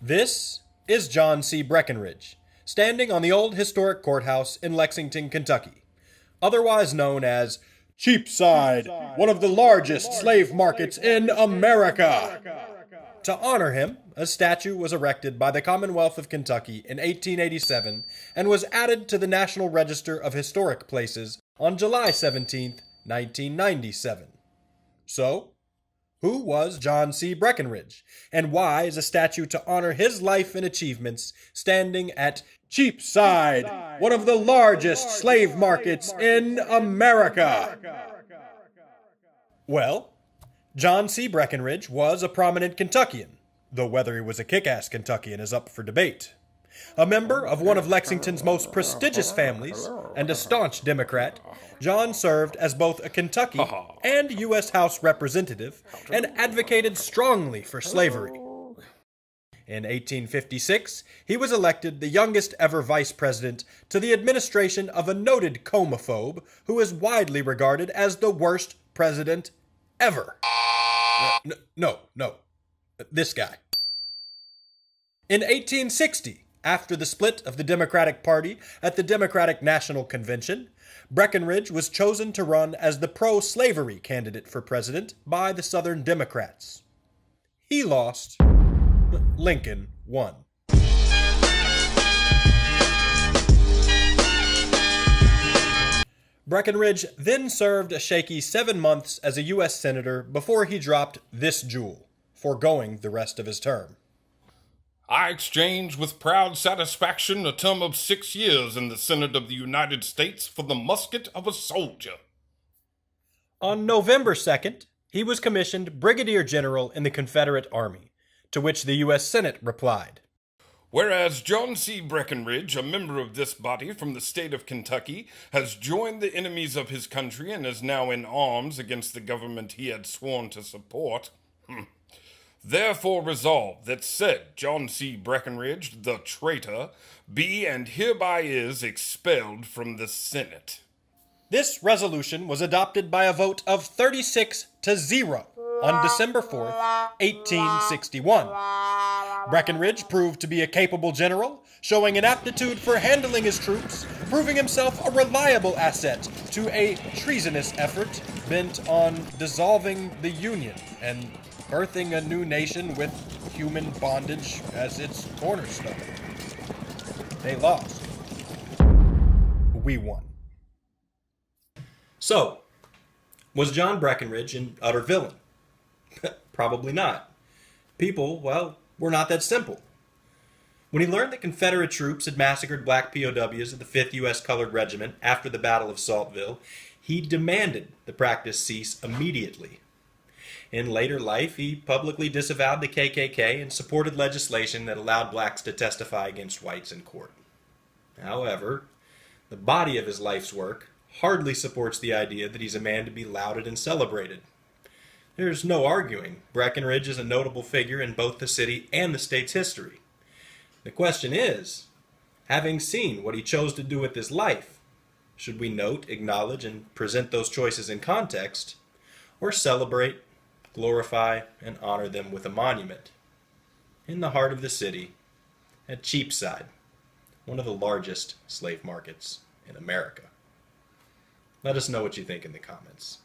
This is John C. Breckinridge, standing on the old historic courthouse in Lexington, Kentucky, otherwise known as Cheapside, one of the largest slave markets in America. To honor him, a statue was erected by the Commonwealth of Kentucky in 1887 and was added to the National Register of Historic Places on July 17, 1997. So, who was John C. Breckinridge, and why is a statue to honor his life and achievements standing at Cheapside, one of the largest slave markets in America? Well, John C. Breckinridge was a prominent Kentuckian, though whether he was a kick-ass Kentuckian is up for debate. A member of one of Lexington's most prestigious families, and a staunch Democrat, John served as both a Kentucky and U.S. House representative and advocated strongly for slavery. In 1856, he was elected the youngest ever vice president to the administration of a noted comophobe who is widely regarded as the worst president ever. No. This guy. In 1860, after the split of the Democratic Party at the Democratic National Convention, Breckinridge was chosen to run as the pro-slavery candidate for president by the Southern Democrats. He lost. Lincoln won. Breckinridge then served a shaky 7 months as a U.S. Senator before he dropped this jewel, foregoing the rest of his term. I exchanged with proud satisfaction a term of 6 years in the Senate of the United States for the musket of a soldier. On November 2nd, he was commissioned Brigadier General in the Confederate Army, to which the U.S. Senate replied, Whereas John C. Breckinridge, a member of this body from the state of Kentucky, has joined the enemies of his country and is now in arms against the government he had sworn to support, therefore resolved that said John C. Breckinridge, the traitor, be and hereby is expelled from the Senate. This resolution was adopted by a vote of 36-0 on December 4th, 1861. Breckinridge proved to be a capable general, showing an aptitude for handling his troops, proving himself a reliable asset to a treasonous effort bent on dissolving the Union and birthing a new nation with human bondage as its cornerstone. They lost. We won. So, was John Breckinridge an utter villain? Probably not. People, well, were not that simple. When he learned that Confederate troops had massacred black POWs of the 5th U.S. Colored Regiment after the Battle of Saltville, he demanded the practice cease immediately. In later life, he publicly disavowed the KKK and supported legislation that allowed blacks to testify against whites in court. However, the body of his life's work hardly supports the idea that he's a man to be lauded and celebrated. There's no arguing Breckinridge is a notable figure in both the city and the state's history. The question is, having seen what he chose to do with his life, should we note, acknowledge, and present those choices in context, or celebrate, glorify, and honor them with a monument in the heart of the city at Cheapside, one of the largest slave markets in America? Let us know what you think in the comments.